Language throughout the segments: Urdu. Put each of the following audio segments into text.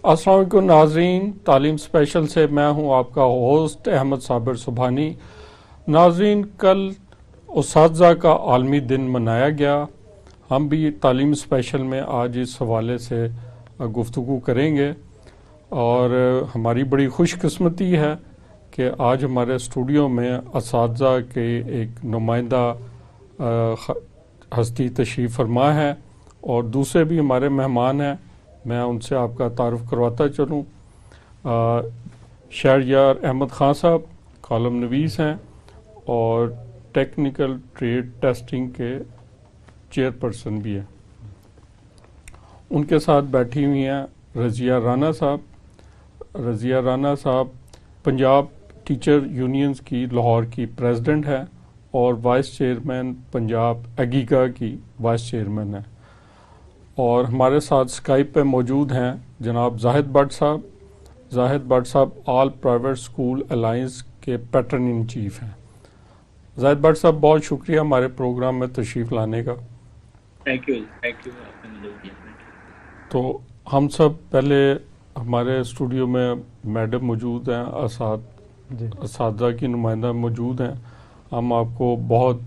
السلام علیکم ناظرین، تعلیم اسپیشل سے میں ہوں آپ کا ہوسٹ احمد صابر سبحانی۔ ناظرین، کل اساتذہ کا عالمی دن منایا گیا۔ ہم بھی تعلیم اسپیشل میں آج اس حوالے سے گفتگو کریں گے، اور ہماری بڑی خوش قسمتی ہے کہ آج ہمارے اسٹوڈیو میں اساتذہ کے ایک نمائندہ ہستی تشریف فرما ہے، اور دوسرے بھی ہمارے مہمان ہیں۔ میں ان سے آپ کا تعارف کرواتا چلوں۔ شہریار احمد خان صاحب کالم نویس ہیں اور ٹیکنیکل ٹریڈ ٹیسٹنگ کے چیئر پرسن بھی ہیں۔ ان کے ساتھ بیٹھی ہوئی ہیں رضیہ رانا صاحب۔ رضیہ رانا صاحب پنجاب ٹیچر یونینز کی لاہور کی پریزیڈنٹ ہے اور وائس چیئرمین پنجاب ایگیگا کی وائس چیئرمین ہے۔ اور ہمارے ساتھ اسکائپ پہ موجود ہیں جناب زاہد بٹ صاحب۔ زاہد بٹ صاحب آل پرائیویٹ اسکول الائنس کے پیٹرن ان چیف ہیں۔ زاہد بٹ صاحب، بہت شکریہ ہمارے پروگرام میں تشریف لانے کا۔ Thank you. تو ہم سب پہلے ہمارے اسٹوڈیو میں میڈم موجود ہیں، اساتذہ کی نمائندہ موجود ہیں۔ ہم آپ کو بہت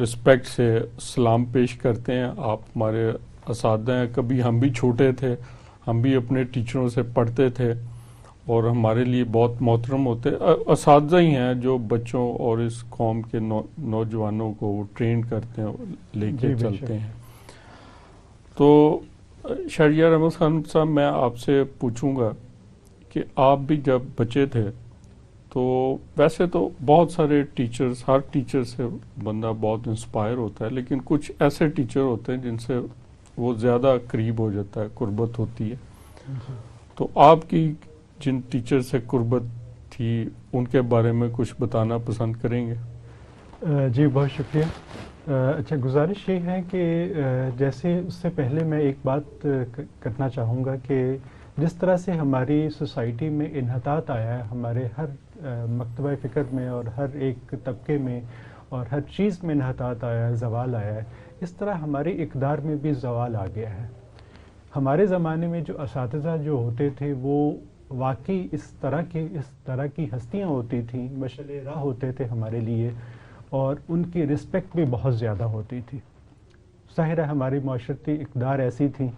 رسپیکٹ سے سلام پیش کرتے ہیں۔ آپ ہمارے اساتذہ ہیں، کبھی ہم بھی چھوٹے تھے، ہم بھی اپنے ٹیچروں سے پڑھتے تھے، اور ہمارے لیے بہت محترم ہوتے۔ اساتذہ ہی ہیں جو بچوں اور اس قوم کے نوجوانوں کو ٹرین کرتے ہیں، لے کے چلتے ہیں۔ تو شہریار احمد خان صاحب، میں آپ سے پوچھوں گا کہ آپ بھی جب بچے تھے تو ویسے تو بہت سارے ٹیچرز، ہر ٹیچر سے بندہ بہت انسپائر ہوتا ہے، لیکن کچھ ایسے ٹیچر ہوتے ہیں جن سے وہ زیادہ قریب ہو جاتا ہے، قربت ہوتی ہے۔ تو آپ کی جن ٹیچر سے قربت تھی ان کے بارے میں کچھ بتانا پسند کریں گے؟ جی بہت شکریہ۔ اچھا، گزارش یہ ہے کہ جیسے اس سے پہلے میں ایک بات کرنا چاہوں گا کہ جس طرح سے ہماری سوسائٹی میں انحطاط آیا ہے، ہمارے ہر مکتبہ فکر میں اور ہر ایک طبقے میں اور ہر چیز میں انحطاط آیا ہے، زوال آیا ہے، اس طرح ہماری اقدار میں بھی زوال آ گیا ہے۔ ہمارے زمانے میں جو اساتذہ جو ہوتے تھے وہ واقعی اس طرح کی ہستیاں ہوتی تھیں، مشعل راہ ہوتے تھے ہمارے لیے، اور ان کی رسپیکٹ بھی بہت زیادہ ہوتی تھی۔ ظاہر ہے ہماری معاشرتی اقدار ایسی تھیں۔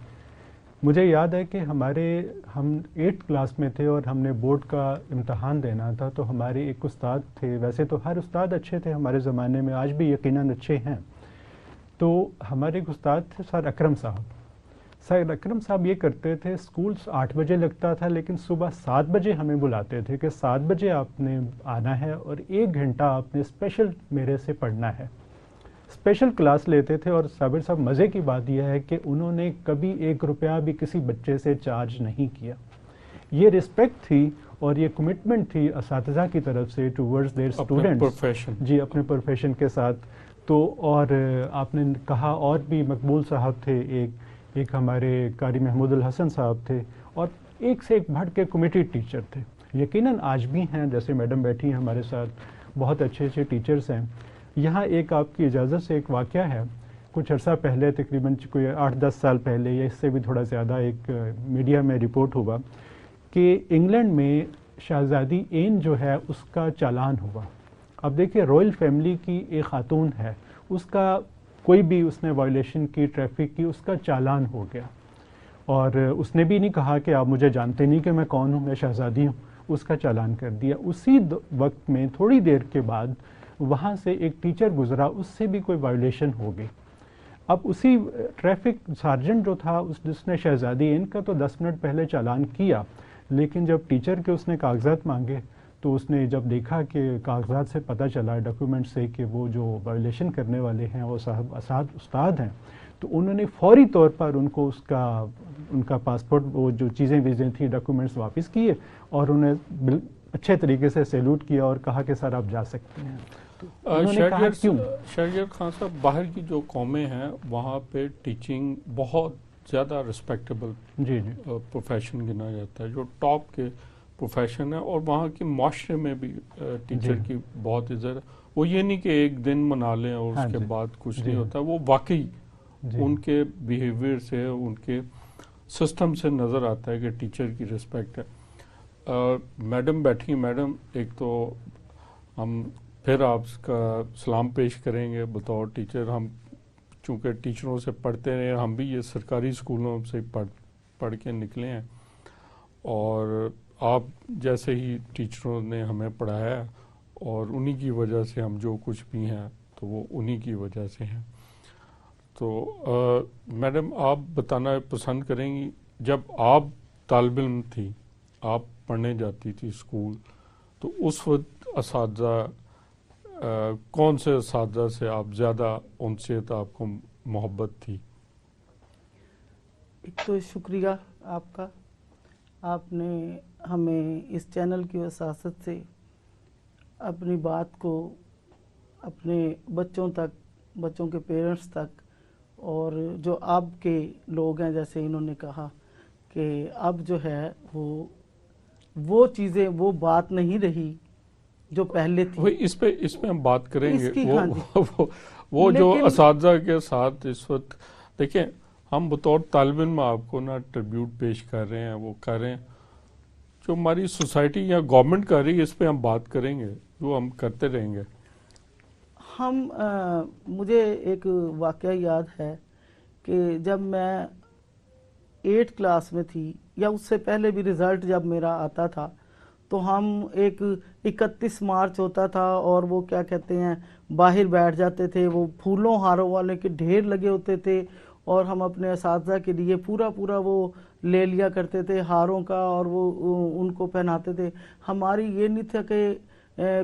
مجھے یاد ہے کہ ہم 8th کلاس میں تھے اور ہم نے بورڈ کا امتحان دینا تھا، تو ہمارے ایک استاد تھے، ویسے تو ہر استاد اچھے تھے ہمارے زمانے میں، آج بھی یقیناً اچھے ہیں۔ تو ہمارے ایک استاد تھے سر اکرم صاحب۔ سر اکرم صاحب یہ کرتے تھے، اسکول 8 بجے لگتا تھا لیکن صبح 7 بجے ہمیں بلاتے تھے کہ 7 بجے آپ نے آنا ہے اور 1 گھنٹہ آپ نے اسپیشل میرے سے پڑھنا ہے۔ اسپیشل کلاس لیتے تھے، اور صابر صاحب مزے کی بات یہ ہے کہ انہوں نے کبھی 1 روپیہ بھی کسی بچے سے چارج نہیں کیا۔ یہ رسپیکٹ تھی اور یہ کمٹمنٹ تھی اساتذہ کی طرف سے ٹورڈز دیئر اسٹوڈنٹس، جی اپنے پروفیشن کے ساتھ۔ تو اور آپ نے کہا اور بھی مقبول صاحب تھے، ایک ہمارے قاری محمود الحسن صاحب تھے، اور ایک سے ایک بڑھ کے کمیٹی ٹیچر تھے، یقیناً آج بھی ہیں، جیسے میڈم بیٹھی ہیں ہمارے ساتھ، بہت اچھے اچھے ٹیچرز ہیں۔ یہاں ایک آپ کی اجازت سے ایک واقعہ ہے، کچھ عرصہ پہلے، تقریباً کوئی 8-10 سال پہلے یا اس سے بھی تھوڑا زیادہ، ایک میڈیا میں رپورٹ ہوا کہ انگلینڈ میں شہزادی این جو ہے اس کا چالان ہوا۔ اب دیکھیں، رائل فیملی کی ایک خاتون ہے، اس کا کوئی بھی اس نے وائلیشن کی، ٹریفک کی، اس کا چالان ہو گیا، اور اس نے بھی نہیں کہا کہ آپ مجھے جانتے نہیں کہ میں کون ہوں، میں شہزادی ہوں، اس کا چالان کر دیا۔ اسی وقت میں تھوڑی دیر کے بعد وہاں سے ایک ٹیچر گزرا، اس سے بھی کوئی وائلیشن ہو گئی۔ اب اسی ٹریفک سارجنٹ جو تھا، جس نے شہزادی ان کا تو 10 منٹ پہلے چالان کیا، لیکن جب ٹیچر کے اس نے کاغذات مانگے تو اس نے جب دیکھا کہ کاغذات سے پتہ چلا، ڈاکیومنٹ سے، کہ وہ جو وائلیشن کرنے والے ہیں وہ صاحب استاد ہیں، تو انہوں نے فوری طور پر ان کو ان کا پاسپورٹ، وہ جو چیزیں ویزیں تھیں، ڈاکیومنٹس واپس کیے، اور انہیں اچھے طریقے سے سیلوٹ کیا اور کہا کہ سر آپ جا سکتے ہیں۔ شہریار خان صاحب، باہر کی جو قومیں ہیں وہاں پہ ٹیچنگ بہت زیادہ رسپیکٹیبل پروفیشن گنا جاتا ہے، جو ٹاپ کے پروفیشن ہے، اور وہاں کے معاشرے میں بھی ٹیچر کی بہت عزت ہے۔ وہ یہ نہیں کہ ایک دن منا لیں اور اس کے بعد کچھ نہیں ہوتا، وہ واقعی ان کے بیہیویئر سے، ان کے سسٹم سے نظر آتا ہے کہ ٹیچر کی رسپیکٹ ہے. میڈم بیٹھی ہیں. میڈم ایک تو ہم پھر آپ کا سلام پیش کریں گے بطور ٹیچر. ہم چونکہ ٹیچروں سے پڑھتے رہے, ہم بھی یہ سرکاری اسکولوں سے پڑھ کے نکلے ہیں, اور آپ جیسے ہی ٹیچروں نے ہمیں پڑھایا اور انہی کی وجہ سے ہم جو کچھ بھی ہیں تو وہ انہی کی وجہ سے ہیں. تو میڈم آپ بتانا پسند کریں گی, جب آپ طالب علم تھی, آپ پڑھنے جاتی تھی اسکول, تو اس وقت اساتذہ کون سے اساتذہ سے آپ زیادہ انسیت, آپ کو محبت تھی؟ ایک تو شکریہ آپ کا, آپ نے ہمیں اس چینل کی وساطت سے اپنی بات کو اپنے بچوں تک, بچوں کے پیرنٹس تک, اور جو اب کے لوگ ہیں جیسے انہوں نے کہا کہ اب جو ہے وہ چیزیں, وہ بات نہیں رہی جو پہلے تھی. اس پہ ہم بات کریں گے. ہاں جی. وہ جو اساتذہ کے ساتھ اس وقت دیکھیں, ہم بطور طالب علم آپ کو نا ٹریبیوٹ پیش کر رہے ہیں, وہ کر رہے ہیں جو ہماری سوسائٹی یا گورنمنٹ کر رہی ہے, اس پہ ہم بات کریں گے, جو ہم کرتے رہیں گے. مجھے ایک واقعہ یاد ہے کہ جب میں 8 کلاس میں تھی, یا اس سے پہلے بھی رزلٹ جب میرا آتا تھا, تو ہم ایک 31 مارچ ہوتا تھا اور وہ کیا کہتے ہیں باہر بیٹھ جاتے تھے, وہ پھولوں ہاروں والے کے ڈھیر لگے ہوتے تھے, اور ہم اپنے اساتذہ کے لیے پورا وہ لے لیا کرتے تھے ہاروں کا, اور وہ ان کو پہناتے تھے. ہماری یہ نہیں تھا کہ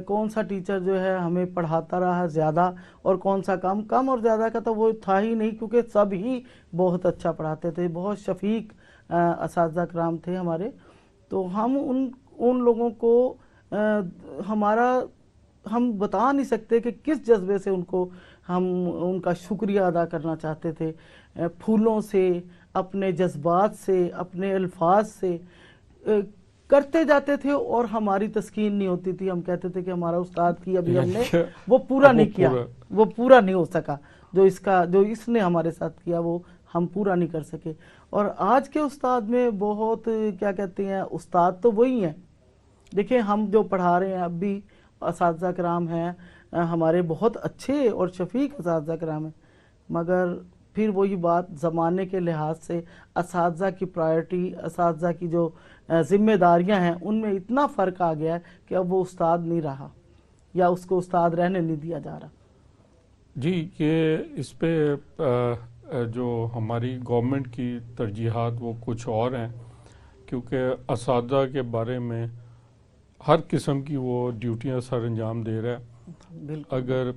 کون سا ٹیچر جو ہے ہمیں پڑھاتا رہا زیادہ اور کون سا کم اور زیادہ کا تو وہ تھا ہی نہیں, کیونکہ سب ہی بہت اچھا پڑھاتے تھے, بہت شفیق اساتذہ کرام تھے ہمارے. تو ہم ان لوگوں کو ہم بتا نہیں سکتے کہ کس جذبے سے ہم ان کا شکریہ ادا کرنا چاہتے تھے. پھولوں سے, اپنے جذبات سے, اپنے الفاظ سے کرتے جاتے تھے, اور ہماری تسکین نہیں ہوتی تھی. ہم کہتے تھے کہ ہمارا استاد کی ابھی ہم نے وہ پورا نہیں کیا, وہ پورا نہیں ہو سکا, جو اس نے ہمارے ساتھ کیا وہ ہم پورا نہیں کر سکے. اور آج کے استاد میں بہت کیا کہتے ہیں, استاد تو وہی ہیں. دیکھیں ہم جو پڑھا رہے ہیں اب بھی اساتذہ کرام ہیں ہمارے, بہت اچھے اور شفیق اساتذہ کرام ہیں, مگر پھر وہی بات زمانے کے لحاظ سے اساتذہ کی پرائرٹی, اساتذہ کی جو ذمہ داریاں ہیں ان میں اتنا فرق آ گیا ہے کہ اب وہ استاد نہیں رہا, یا اس کو استاد رہنے نہیں دیا جا رہا. جی, کہ اس پہ جو ہماری گورنمنٹ کی ترجیحات وہ کچھ اور ہیں, کیونکہ اساتذہ کے بارے میں ہر قسم کی وہ ڈیوٹیاں سر انجام دے رہا ہے. اگر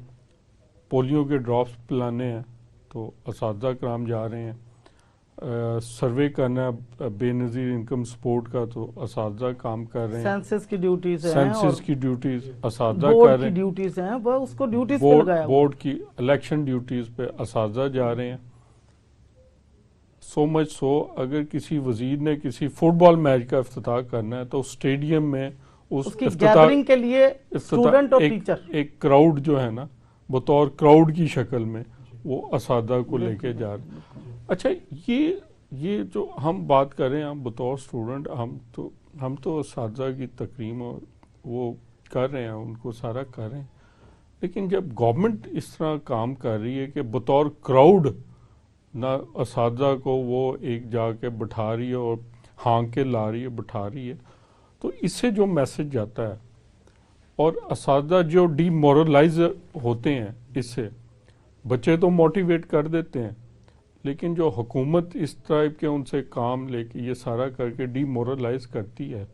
پولیو کے ڈراپس پلانے ہیں تو اساتذہ کرام جا رہے ہیں, سروے کرنا بے نظیر انکم سپورٹ کا تو اساتذہ کام کر رہے ہیں, سینسس کی ڈیوٹیز ہیں, سینسس کی ڈیوٹیز اساتذہ کر بورڈ رہے کی ہیں, ڈیوٹیز ہیں, وہ اس کو ڈیوٹیز پہ لگایا, بورڈ کی الیکشن ڈیوٹیز پہ اساتذہ جا رہے ہیں. سو مچ سو اگر کسی وزیر نے کسی فٹ بال میچ کا افتتاح کرنا ہے تو اسٹیڈیم میں اس کی گیدرنگ کے لیے اسٹوڈنٹ اور ٹیچر ایک کراؤڈ جو ہے نا, بطور کراؤڈ کی شکل میں وہ اساتذہ کو لے کے جا رہے ہیں. اچھا, یہ جو ہم بات کر رہے ہیں, ہم بطور اسٹوڈنٹ ہم تو اساتذہ کی تکریم وہ کر رہے ہیں, ان کو سارا کر رہے ہیں, لیکن جب گورنمنٹ اس طرح کام کر رہی ہے کہ بطور کراؤڈ نہ اساتذہ کو وہ ایک جا کے بٹھا رہی ہے اور ہانک کے لا رہی ہے, بٹھا رہی ہے, تو اس سے جو میسج جاتا ہے, اور اساتذہ جو ڈی مورلائز ہوتے ہیں, اس سے بچے تو موٹیویٹ کر دیتے ہیں, لیکن جو حکومت اس ٹائپ کے ان سے کام لے کے یہ سارا کر کے ڈی مورلائز کرتی ہے,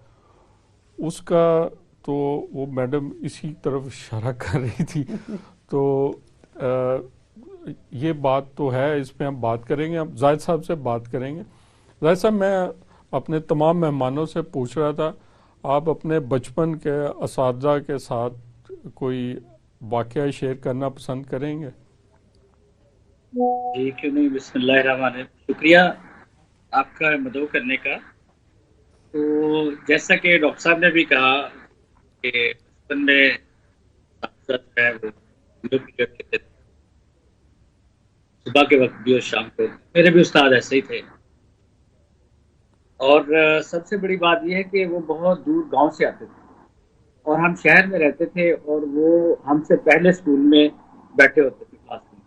اس کا تو وہ میڈم اسی طرف اشارہ کر رہی تھی. تو یہ بات تو ہے, اس پہ ہم بات کریں گے, ہم زاہد صاحب سے بات کریں گے. زاہد صاحب, میں اپنے تمام مہمانوں سے پوچھ رہا تھا, آپ اپنے بچپن کے اساتذہ کے ساتھ کوئی واقعہ شیئر کرنا پسند کریں گے؟ جی کیوں نہیں, بسم اللہ الرحمن الرحیم. شکریہ آپ کا مدعو کرنے کا. تو جیسا کہ ڈاکٹر صاحب نے بھی کہا کہ بچپن میں اساتذہ ہے وہ پیریڈ لیتے تھے, صبح کے وقت بھی اور شام کو. میرے بھی استاد ایسے ہی تھے. اور سب سے بڑی بات یہ ہے کہ وہ بہت دور گاؤں سے آتے تھے اور ہم شہر میں رہتے تھے اور وہ ہم سے پہلے اسکول میں بیٹھے ہوتے تھے کلاس میں.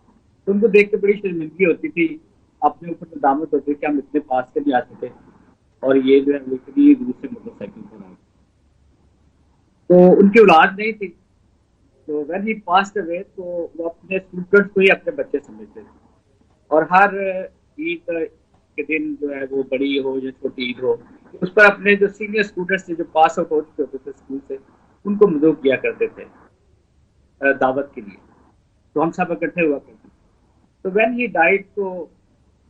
تو ان کو دیکھ کے بڑی شرمندگی ہوتی تھی, اپنے اوپر ندامت ہوتی تھی کہ ہم اتنے پاس کے نہیں آتے تھے اور یہ جو ہے وہ اتنی دور سے موٹر سائیکل پر آئے. تو ان کی اولاد نہیں تھی, تو وین ہی پاسڈ اوے تو وہ اپنے اسٹوڈنٹس کو ہی اپنے بچے سمجھتے تھے اور ہر عید کے دن جو ہے وہ بڑی ہو یا چھوٹی عید ہو اس پر اپنے جو سینئر اسٹوڈنٹس تھے جو پاس آؤٹ ہو چکے ہوتے تھے اسکول سے ان کو مدعو کیا کرتے تھے دعوت کے لیے. تو ہم سب اکٹھے ہوا کرتے تھے. تو وین ہی ڈائڈ تو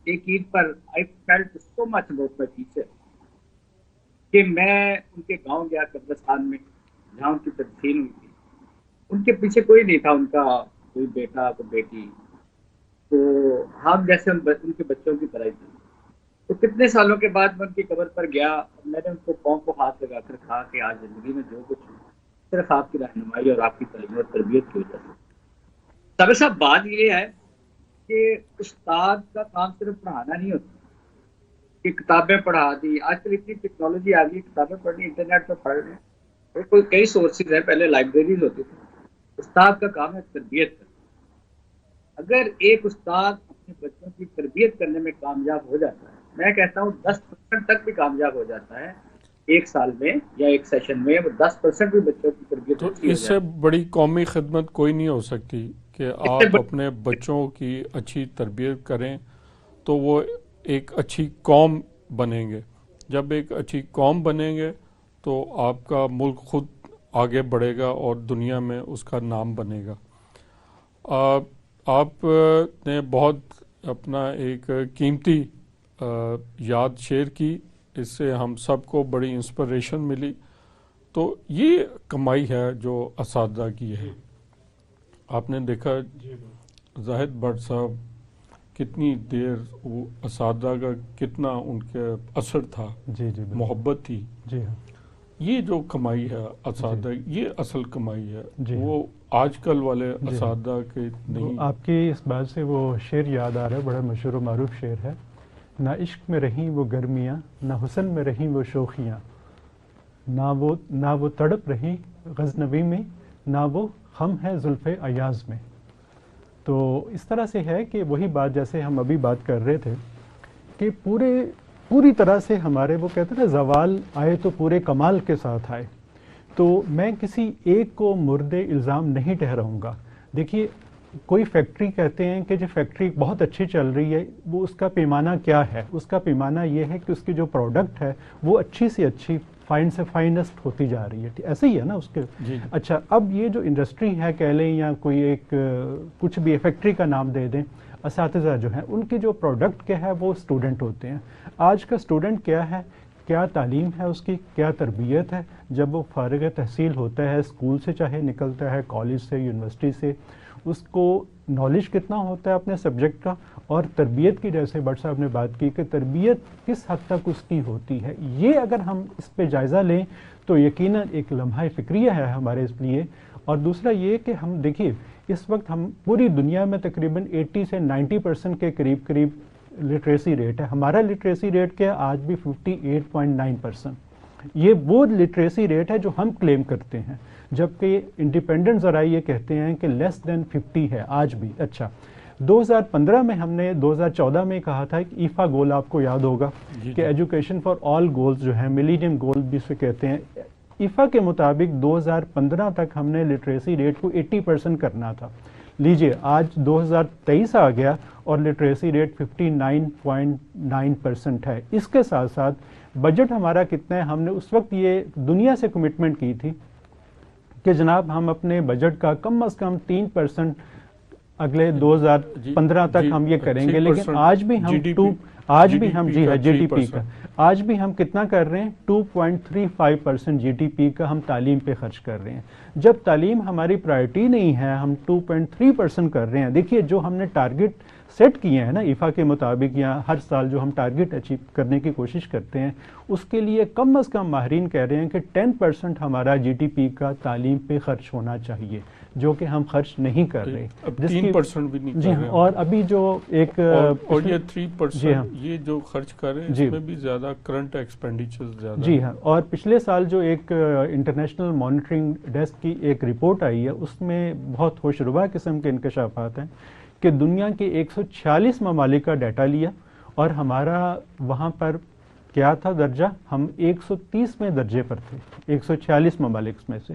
ایک عید پر I felt so much about my teacher کہ میں ان کے گاؤں گیا قبرستان میں جہاں ان کی تدفین ہوئی تھی. ان کے پیچھے کوئی نہیں تھا, ان کا کوئی بیٹا کوئی بیٹی, تو ہم جیسے ان کے بچوں کی طرح ہی تھے. تو کتنے سالوں کے بعد میں ان کی قبر پر گیا اور میں نے ان کو پاؤں کو ہاتھ لگا کر کہا کہ آج زندگی میں جو کچھ صرف آپ کی رہنمائی اور آپ کی تعلیم اور تربیت کی وجہ سے. سب صاحب بات یہ ہے کہ استاد کا کام صرف پڑھانا نہیں ہوتا کہ کتابیں پڑھا دی. آج کل اتنی ٹیکنالوجی آ گئی, کتابیں پڑھنی انٹرنیٹ پہ پڑھ رہے ہیں, کوئی کئی سورسز ہیں, پہلے لائبریریز ہوتی تھی. استاد کا کام ہے تربیت کرنا. اگر ایک استاد اپنے بچوں کی تربیت کرنے میں کامیاب ہو جاتا ہے, میں کہتا ہوں 10% تک بھی کامیاب ہو جاتا ہے ایک سال میں یا ایک سیشن میں, وہ 10% بھی بچوں کی تربیت تو اچھی ہو اس سے جاتی بڑی قومی خدمت کوئی نہیں ہو سکتی کہ آپ اپنے بچوں کی اچھی تربیت کریں تو وہ ایک اچھی قوم بنیں گے. جب ایک اچھی قوم بنیں گے تو آپ کا ملک خود آگے بڑھے گا اور دنیا میں اس کا نام بنے گا. آپ نے بہت اپنا ایک قیمتی یاد شیئر کی, اس سے ہم سب کو بڑی انسپریشن ملی. تو یہ کمائی ہے جو اساتذہ کی ہے. آپ نے دیکھا زاہد بٹ صاحب کتنی دیر وہ اساتذہ کا کتنا ان کے اثر تھا, جی جی محبت تھی. جی ہاں, یہ جو کمائی ہے اساتذہ, یہ اصل کمائی ہے, جی وہ آج کل والے اساتذہ کے نہیں. آپ کی اس بات سے وہ شعر یاد آ رہا ہے, بڑا مشہور و معروف شعر ہے. نہ عشق میں رہیں وہ گرمیاں, نہ حسن میں رہیں وہ شوخیاں, نہ وہ تڑپ رہیں غزنوی میں, نہ وہ خم ہے زلف ایاز میں. تو اس طرح سے ہے کہ وہی بات جیسے ہم ابھی بات کر رہے تھے کہ پوری طرح سے ہمارے وہ کہتے ہیں نا زوال آئے تو پورے کمال کے ساتھ آئے. تو میں کسی ایک کو مرد الزام نہیں ٹھہراؤں گا. دیکھیے کوئی فیکٹری کہتے ہیں کہ جو فیکٹری بہت اچھی چل رہی ہے, وہ اس کا پیمانہ کیا ہے؟ اس کا پیمانہ یہ ہے کہ اس کی جو پروڈکٹ ہے وہ اچھی سے اچھی, فائن سے فائنسٹ ہوتی جا رہی ہے. ایسے ہی ہے نا اس کے. اچھا, اب یہ جو انڈسٹری ہے کہہ لیں یا کوئی ایک کچھ بھی فیکٹری کا نام دے دیں, اساتذہ جو ہیں ان کی جو پروڈکٹ کیا ہے وہ اسٹوڈنٹ ہوتے ہیں. آج کا اسٹوڈنٹ کیا ہے, کیا تعلیم ہے اس کی, کیا تربیت ہے. جب وہ فارغ تحصیل ہوتا ہے, اسکول سے چاہے نکلتا ہے, کالج سے, یونیورسٹی سے, اس کو نالج کتنا ہوتا ہے اپنے سبجیکٹ کا, اور تربیت کی جیسے بٹ صاحب نے بات کی کہ تربیت کس حد تک اس کی ہوتی ہے, یہ اگر ہم اس پہ جائزہ لیں تو یقیناً ایک لمحہ فکریہ ہے ہمارے اس لیے. اور دوسرا یہ کہ ہم دیکھیے اس وقت ہم پوری دنیا میں تقریباً 80 سے 90% کے قریب لٹریسی ریٹ ہے. ہمارا لٹریسی ریٹ کیا ہے آج بھی 58.9%. یہ وہ لٹریسی ریٹ ہے جو ہم کلیم کرتے ہیں, جبکہ انڈیپینڈنٹ ذرائع یہ کہتے ہیں کہ لیس دین 50 ہے آج بھی. اچھا, 2015 میں ہم نے 2014 میں کہا تھا کہ ایفا گول آپ کو یاد ہوگا کہ ایجوکیشن فار آل گولز جو ہیں, ملینیم گول بھی سے کہتے ہیں, ایفا کے مطابق 2015 تک ہم نے لٹریسی ریٹ کو 80% کرنا تھا. لیجئے آج 2023 آ گیا اور لٹریسی ریٹ 59.9% ہے. اس کے ساتھ ساتھ بجٹ ہمارا کتنا ہے, ہم نے اس وقت یہ دنیا سے کمٹمنٹ کی تھی کہ جناب ہم اپنے بجٹ کا کم از کم 3% اگلے 2015 تک ہم یہ کریں گے, لیکن آج بھی ہم جی ڈی پی کا آج بھی ہم کتنا کر رہے ہیں, 2.35% جی ڈی پی کا ہم تعلیم پہ خرچ کر رہے ہیں. جب تعلیم ہماری پرائرٹی نہیں ہے, ہم 2.3% کر رہے ہیں. دیکھیے جو ہم نے ٹارگٹ سیٹ کیے ہیں نا ایفا کے مطابق, یا ہر سال جو ہم ٹارگٹ اچیو کرنے کی کوشش کرتے ہیں, اس کے لیے کم از کم ماہرین کہہ رہے ہیں کہ 10% ہمارا جی ڈی پی کا تعلیم پہ خرچ ہونا چاہیے, جو کہ ہم خرچ نہیں کر رہے. 3% بھی نہیں جی ہاں, اور ابھی جو ایک اور یہ 3% یہ جو خرچ کر رہے ہیں جی اس میں بھی زیادہ کرنٹ ایکسپینڈیچر زیادہ جی ہاں، اور پچھلے سال جو ایک انٹرنیشنل مانیٹرنگ ڈیسک کی ایک رپورٹ آئی ہے اس میں بہت خوشربا قسم کے انکشافات ہیں کہ دنیا کے 146 ممالک کا ڈیٹا لیا اور ہمارا وہاں پر کیا تھا درجہ، ہم 130ویں درجے پر تھے 146 ممالک میں سے،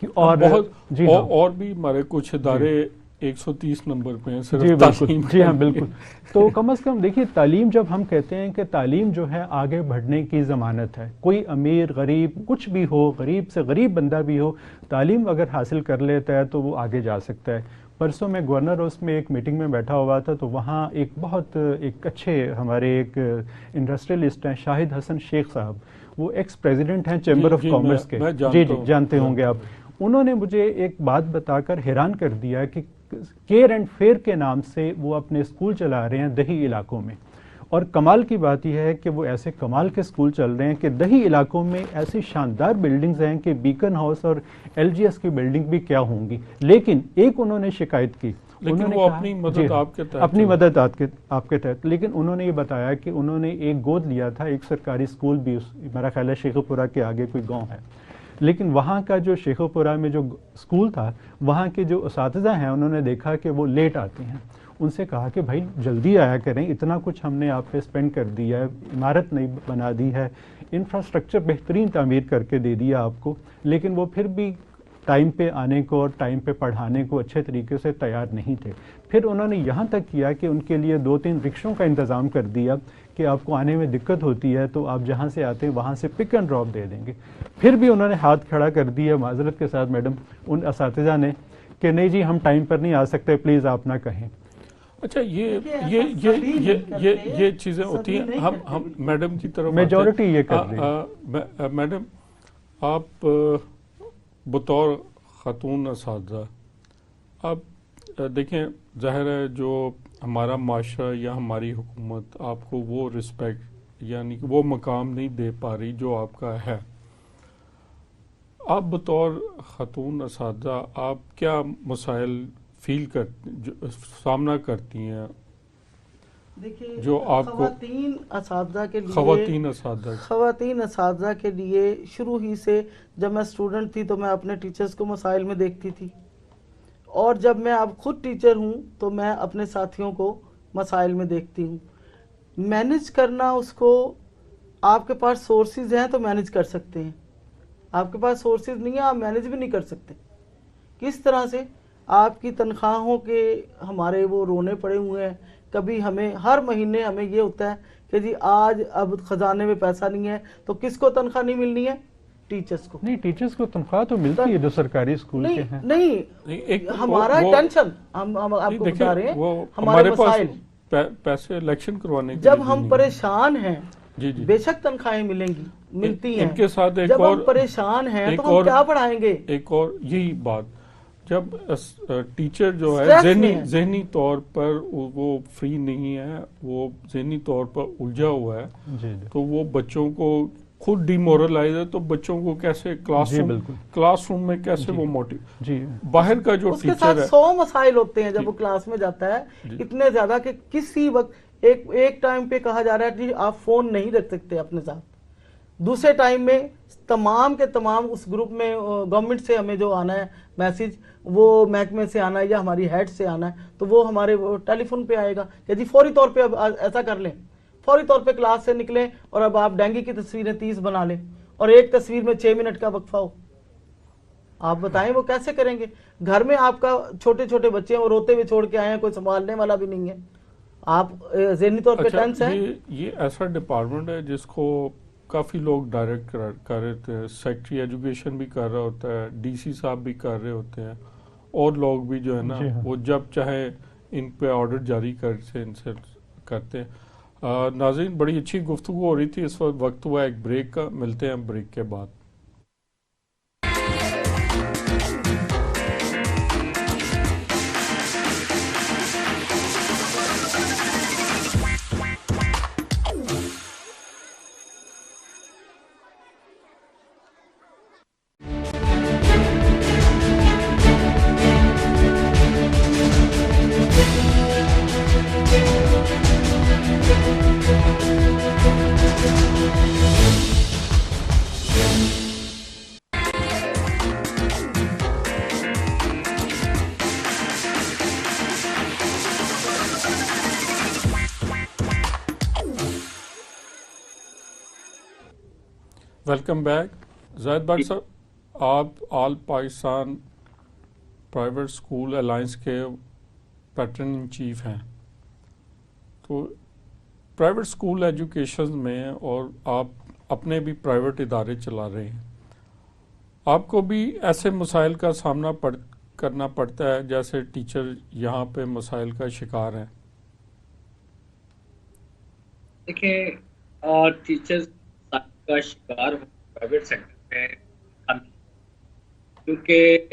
اور بہت جی ہاں اور بھی ہمارے کچھ ادارے 130 نمبر پہ ہیں جی صرف بالکل، تعلیم جی ہاں بالکل. تو کم از کم دیکھیے تعلیم، جب ہم کہتے ہیں کہ تعلیم جو ہے آگے بڑھنے کی ضمانت ہے، کوئی امیر غریب کچھ بھی ہو، غریب سے غریب بندہ بھی ہو، تعلیم اگر حاصل کر لیتا ہے تو وہ آگے جا سکتا ہے. پرسوں میں گورنر ہاؤس میں ایک میٹنگ میں بیٹھا ہوا تھا تو وہاں ایک بہت ایک اچھے ہمارے ایک انڈسٹریلسٹ ہیں شاہد حسن شیخ صاحب، وہ ایکس پریزیڈنٹ ہیں چیمبر آف کامرس کے، جی جی جانتے ہوں گے آپ. انہوں نے مجھے ایک بات بتا کر حیران کر دیا کہ کیئر اینڈ فیئر کے نام سے وہ اپنے اسکول چلا رہے ہیں دیہی علاقوں میں، اور کمال کی بات یہ ہے کہ وہ ایسے کمال کے اسکول چل رہے ہیں کہ دیہی علاقوں میں ایسی شاندار بلڈنگز ہیں کہ بیکن ہاؤس اور ایل جی ایس کی بلڈنگ بھی کیا ہوں گی. لیکن ایک انہوں نے شکایت کی، لیکن وہ اپنی مدد آپ کے تحت، اپنی مدد آپ کے تحت، لیکن انہوں نے یہ بتایا کہ انہوں نے ایک گود لیا تھا ایک سرکاری اسکول بھی، میرا خیال ہے شیخو پورہ کے آگے کوئی گاؤں ہے، لیکن وہاں کا جو شیخو پورہ میں جو اسکول تھا وہاں کے جو اساتذہ ہیں انہوں نے دیکھا کہ وہ لیٹ آتے ہیں. ان سے کہا کہ بھائی جلدی آیا کریں، اتنا کچھ ہم نے آپ پہ اسپینڈ کر دیا ہے، عمارت نہیں بنا دی ہے، انفراسٹرکچر بہترین تعمیر کر کے دے دیا آپ کو، لیکن وہ پھر بھی ٹائم پہ آنے کو اور ٹائم پہ پڑھانے کو اچھے طریقے سے تیار نہیں تھے. پھر انہوں نے یہاں تک کیا کہ ان کے لیے 2-3 رکشوں کا انتظام کر دیا کہ آپ کو آنے میں دقت ہوتی ہے تو آپ جہاں سے آتے ہیں وہاں سے پک اینڈ ڈراپ دے دیں گے. پھر بھی انہوں نے ہاتھ کھڑا کر دیا معذرت کے ساتھ میڈم ان اساتذہ نے کہ نہیں جی ہم ٹائم پر نہیں آ سکتے، پلیز آپ نہ کہیں. اچھا یہ چیزیں ہوتی ہیں. ہم میڈم کی طرف میجورٹی یہ کر رہی ہے. میڈم آپ بطور خاتون اساتذہ آپ دیکھیں، ظاہر ہے جو ہمارا معاشرہ یا ہماری حکومت آپ کو وہ رسپیکٹ یعنی وہ مقام نہیں دے پا رہی جو آپ کا ہے. آپ بطور خاتون اساتذہ آپ کیا مسائل سامنا کرتی ہیں؟ دیکھیے جو آپ کو خواتین اساتذہ کے لیے شروع ہی سے جب میں اسٹوڈنٹ تھی تو میں اپنے ٹیچرز کو مسائل میں دیکھتی تھی، اور جب میں اب خود ٹیچر ہوں تو میں اپنے ساتھیوں کو مسائل میں دیکھتی ہوں. مینج کرنا اس کو، آپ کے پاس سورسز ہیں تو مینج کر سکتے ہیں، آپ کے پاس سورسز نہیں ہیں آپ مینج بھی نہیں کر سکتے. کس طرح سے؟ آپ کی تنخواہوں کے ہمارے وہ رونے پڑے ہوئے ہیں. کبھی ہمیں ہر مہینے ہمیں یہ ہوتا ہے کہ جی آج اب خزانے میں پیسہ نہیں ہے تو کس کو تنخواہ نہیں ملنی ہے؟ ٹیچرز کو. نہیں ٹیچرز کو تنخواہ تو ملتی ہے جو سرکاری اسکول کے ہیں. نہیں ہمارا ٹینشن ہم آپ کو بتا رہے ہیں ہمارے مسائل پیسے الیکشن کروانے جب ہم پریشان ہیں جی جی بے شک تنخواہیں ملیں گی، ملتی ہیں. ان کے ساتھ ایک جب اور ہم پریشان ہیں تو ہم کیا پڑھائیں گے؟ ایک اور یہی بات، جب ٹیچر جو ہے ذہنی طور پر وہ فری نہیں ہے، وہ ذہنی طور پر الجھا ہوا ہے، تو وہ بچوں کو خود ڈی مورلائز ہے، تو بچوں کو کیسے کلاس روم میں کیسے وہ موٹیو باہر کا جو ٹیچر ہے، اس کے ساتھ 100 مسائل ہوتے ہیں جب وہ کلاس میں جاتا ہے، اتنے زیادہ کہ کسی وقت ایک ٹائم پہ کہا جا رہا ہے کہ آپ فون نہیں رکھ سکتے اپنے ساتھ، دوسرے ٹائم میں تمام کے تمام اس گروپ میں گورنمنٹ سے ہمیں جو آنا ہے میسیج، وہ محکمے سے آنا ہے یا ہماری ہیڈ سے آنا ہے تو وہ ہمارے ٹیلی فون پہ آئے گا کہ جی فوری طور پہ اب ایسا کر لیں، فوری طور پہ کلاس سے نکلیں اور اب آپ ڈینگی کی تصویریں 30 بنا لیں اور ایک تصویر میں 6 منٹ کا وقفہ ہو. آپ بتائیں وہ کیسے کریں گے؟ گھر میں آپ کا چھوٹے چھوٹے بچے ہیں، وہ روتے ہوئے چھوڑ کے آئے ہیں، کوئی سنبھالنے والا بھی نہیں ہے، آپ ذہنی طور پہ ٹینس ہیں. یہ ایسا ڈپارٹمنٹ ہے جس کو کافی لوگ ڈائریکٹ کر رہے تھے، سیکٹری ایجوکیشن بھی کر رہا ہوتا ہے، ڈی سی صاحب بھی کر رہے ہوتے ہیں، اور لوگ بھی جو ہے نا وہ جب چاہے ان پہ آرڈر جاری کرتے ہیں. ناظرین بڑی اچھی گفتگو ہو رہی تھی، اس وقت ہوا ایک بریک کا، ملتے ہیں بریک کے بعد. Welcome back. زاہد بٹ صاحب، آپ آل پاکستان پرائیویٹ اسکول الائنس کے پیٹرن ان چیف ہیں، تو پرائیویٹ اسکول ایجوکیشن میں اور آپ اپنے بھی پرائیویٹ ادارے چلا رہے ہیں، آپ کو بھی ایسے مسائل کا سامنا کرنا پڑتا ہے جیسے ٹیچر یہاں پہ مسائل کا شکار ہیں؟ دیکھیں، ٹیچرز کا شکار ہو پرائیویٹ سیکٹر میں ہم، کیونکہ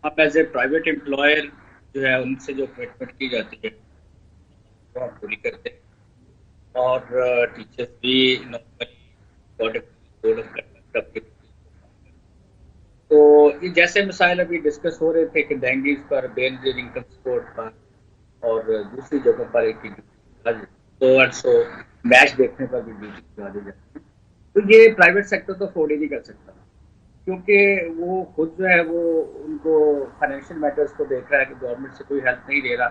ہم ایز اے پرائیویٹ امپلائر جو ہے ان سے جو کمٹمنٹ کی جاتی ہے وہ ہم پوری کرتے ہیں، اور ٹیچرز بھی نارملی بورڈ آف کنڈکٹ اپنی، تو یہ جیسے مسائل ابھی ڈسکس ہو رہے تھے کہ ڈینگیز پر، بے انکم سپورٹ پر، اور دوسری جگہوں پر ایک سو میچ دیکھنے پر بھی ڈیوٹی لگا دی جاتی ہے، تو یہ پرائیویٹ سیکٹر تو افورڈ ہی نہیں کر سکتا، کیونکہ وہ خود جو ہے وہ ان کو فائنینشیل میٹرز کو دیکھ رہا ہے کہ گورنمنٹ سے کوئی ہیلپ نہیں لے رہا،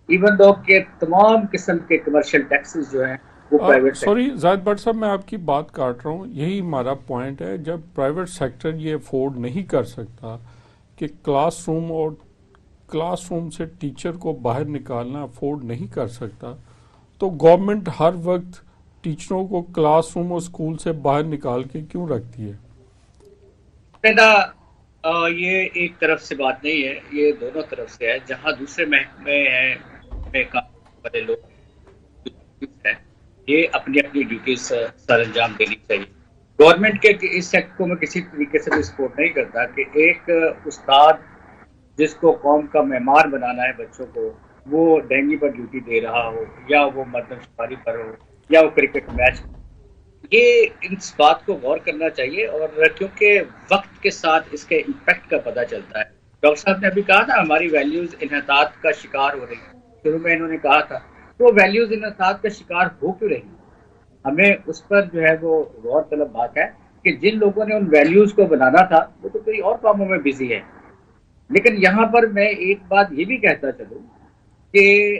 ایون دو کہ تمام قسم کے کمرشل ٹیکسز جو ہیں وہ پرائیویٹ سوری زاہد بٹ صاحب، میں آپ کی بات کاٹ رہا ہوں، یہی ہمارا پوائنٹ ہے. جب پرائیویٹ سیکٹر یہ افورڈ نہیں کر سکتا کہ کلاس روم سے ٹیچر کو باہر نکالنا افورڈ نہیں کر سکتا، تو گورنمنٹ ہر وقت ٹیچروں کو کلاس روم اور اسکول سے باہر نکال کے کیوں رکھتی ہے؟ یہ ایک طرف سے بات نہیں ہے، یہ دونوں طرف سے ہے. جہاں دوسرے محکمے ہیں میں کام والے لوگ ہیں، یہ اپنی اپنی ڈیوٹیز سر انجام دینی چاہیے. گورنمنٹ کے اس سیکٹر کو میں کسی طریقے سے بھی سپورٹ نہیں کرتا کہ ایک استاد جس کو قوم کا معمار بنانا ہے بچوں کو، وہ ڈینگی پر ڈیوٹی دے رہا ہو، یا وہ مردم شماری پر ہو، یا وہ کرکٹ میچ. یہ اس بات کو غور کرنا چاہیے، اور کیونکہ وقت کے ساتھ اس کے امپیکٹ کا پتہ چلتا ہے. ڈاکٹر صاحب نے ابھی کہا تھا ہماری ویلیوز انحطاط کا شکار ہو رہی ہیں، شروع میں انہوں نے کہا تھا، تو ویلیوز انحطاط کا شکار ہو کیوں رہی ہیں؟ ہمیں اس پر جو ہے وہ غور طلب بات ہے کہ جن لوگوں نے ان ویلیوز کو بنانا تھا وہ تو کوئی اور کاموں میں بزی ہے. لیکن یہاں پر میں ایک بات یہ بھی کہتا چلوں کہ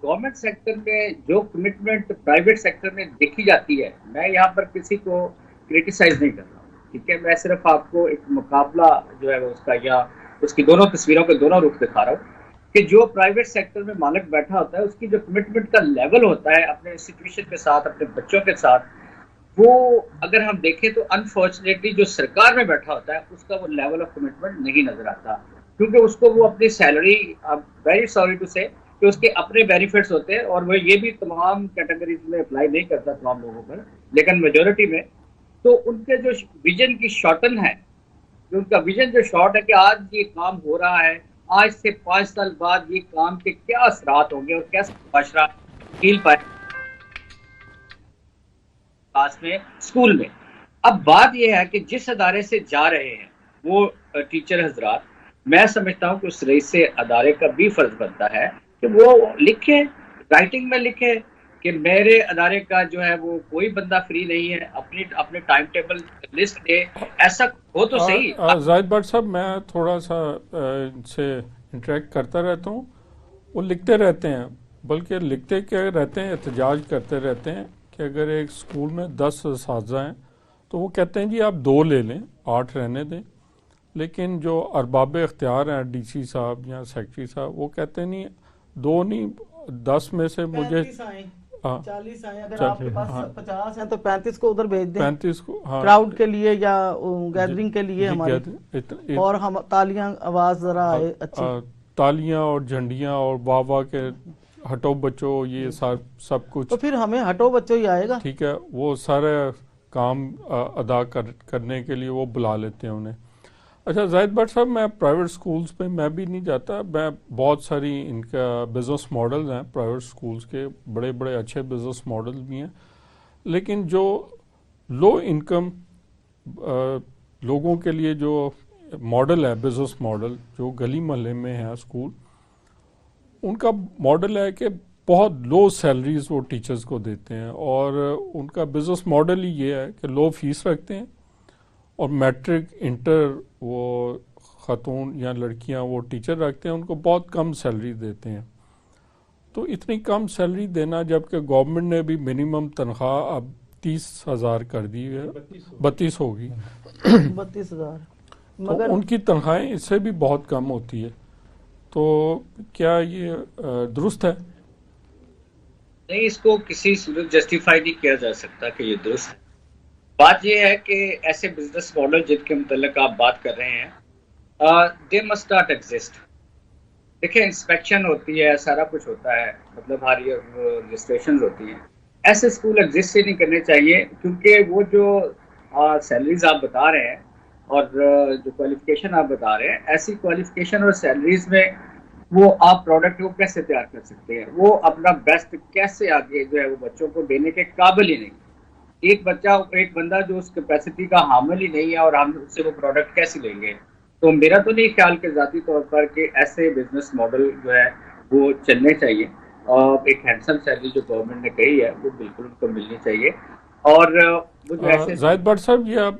گورنمنٹ سیکٹر میں جو کمٹمنٹ پرائیویٹ سیکٹر میں دیکھی جاتی ہے، میں یہاں پر کسی کو کرٹیسائز نہیں کر رہا ہوں، ٹھیک ہے، میں صرف آپ کو ایک مقابلہ جو ہے اس کا یا اس کی دونوں تصویروں کے دونوں رخ دکھا رہا ہوں کہ جو پرائیویٹ سیکٹر میں مالک بیٹھا ہوتا ہے اس کی جو کمٹمنٹ کا لیول ہوتا ہے اپنے انسٹیٹیوشن کے ساتھ، اپنے بچوں کے ساتھ، وہ اگر ہم دیکھیں تو انفارچونیٹلی جو سرکار میں بیٹھا ہوتا ہے اس کا وہ لیول آف کمٹمنٹ نہیں نظر آتا، کیونکہ اس کو وہ اپنی سیلری، ویری سوری ٹو سے، کہ اس کے اپنے بینیفٹس ہوتے ہیں، اور وہ یہ بھی تمام کیٹیگریز میں اپلائی نہیں کرتا تمام لوگوں پر، لیکن میجورٹی میں، تو ان کے جو ویژن کی شارٹن ہے، جو ان کا ویژن جو شارٹ ہے کہ آج یہ کام ہو رہا ہے، آج سے 5 سال بعد یہ کام کے کیا اثرات ہوں گے اور کیسے معاشرہ کھیل پائے پاس میں، اسکول میں. اب بات یہ ہے کہ جس ادارے سے جا رہے ہیں وہ ٹیچر حضرات، میں سمجھتا ہوں کہ اس رئیس ادارے کا بھی فرض بنتا ہے کہ وہ لکھے، رائٹنگ میں لکھے کہ میرے ادارے کا جو ہے وہ کوئی بندہ فری نہیں ہے، اپنے ٹائم ٹیبل لسٹ دے. ایسا ہو تو صحیح. زاہد بٹ صاحب، میں تھوڑا سا ان سے انٹریکٹ کرتا رہتا ہوں، وہ لکھتے رہتے ہیں، بلکہ لکھتے کیا رہتے ہیں، احتجاج کرتے رہتے ہیں کہ اگر ایک اسکول میں 10 اساتذہ ہیں تو وہ کہتے ہیں جی آپ 2 لے لیں، 8 رہنے دیں. لیکن جو ارباب اختیار ہیں، ڈی سی صاحب یا سیکرٹری صاحب، وہ کہتے ہیں نہیں، 2 نہیں، 10 میں سے مجھے 40 آئیں، اگر آپ کے پاس 50 ہیں تو 35 کو ادھر بھیج دیں، 35 کو کراؤڈ کے لیے یا گیدرنگ کے لیے ہماری، اور ہم تالیاں آواز ذرا آئے اچھی، تالیاں اور جھنڈیاں اور واہ واہ کے ہٹو بچو، یہ سب کچھ، تو پھر ہمیں ہٹو بچو ہی آئے گا. ٹھیک ہے، وہ سارے کام ادا کرنے کے لیے وہ بلا لیتے ہیں انہیں. اچھا زاہد بٹ صاحب، میں پرائیویٹ سکولز پہ میں بھی نہیں جاتا، میں بہت ساری ان کا بزنس ماڈلز ہیں پرائیویٹ سکولز کے، بڑے بڑے اچھے بزنس ماڈل بھی ہیں، لیکن جو لو انکم لوگوں کے لیے جو ماڈل ہے، بزنس ماڈل جو گلی محلے میں ہے اسکول، ان کا ماڈل ہے کہ بہت لو سیلریز وہ ٹیچرز کو دیتے ہیں، اور ان کا بزنس ماڈل ہی یہ ہے کہ لو فیس رکھتے ہیں، اور میٹرک انٹر وہ خاتون یا لڑکیاں وہ ٹیچر رکھتے ہیں، ان کو بہت کم سیلری دیتے ہیں. تو اتنی کم سیلری دینا، جبکہ گورنمنٹ نے بھی منیمم تنخواہ اب 30,000 کر دی ہے, 32 ہوگی, 32,000. تو مگر ان کی تنخواہیں اس سے بھی بہت کم ہوتی ہے. تو کیا یہ درست ہے؟ نہیں, اس کو کسی صورت جسٹیفائی نہیں کیا جا سکتا کہ یہ درست ہے. بات یہ ہے کہ ایسے بزنس ماڈل جن کے متعلق آپ بات کر رہے ہیں, دے مسٹ ناٹ ایگزسٹ. دیکھیں, انسپیکشن ہوتی ہے, سارا کچھ ہوتا ہے, مطلب ہماری رجسٹریشن ہوتی ہیں. ایسے اسکول ایگزسٹ ہی نہیں کرنے چاہیے, کیونکہ وہ جو سیلریز آپ بتا رہے ہیں اور جو کوالیفکیشن آپ بتا رہے ہیں, ایسی کوالیفکیشن اور سیلریز میں وہ آپ پروڈکٹ کو کیسے تیار کر سکتے ہیں؟ وہ اپنا بیسٹ کیسے آگے جو ہے وہ بچوں کو دینے کے قابل ہی نہیں. ایک بندہ جو اس کیپیسٹی کا حامل ہی نہیں ہے, اور ہم اس سے وہ پروڈکٹ کیسے لیں گے؟ تو میرا تو نہیں خیال کہ ذاتی طور پر کہ ایسے بزنس ماڈل جو ہے وہ چلنے چاہیے. اور ایک ہینڈسم سیلری جو گورنمنٹ نے کہی ہے وہ بالکل ان کو ملنی چاہیے. اور وہ جو ایسے زاہد بٹ صاحب, یہ آپ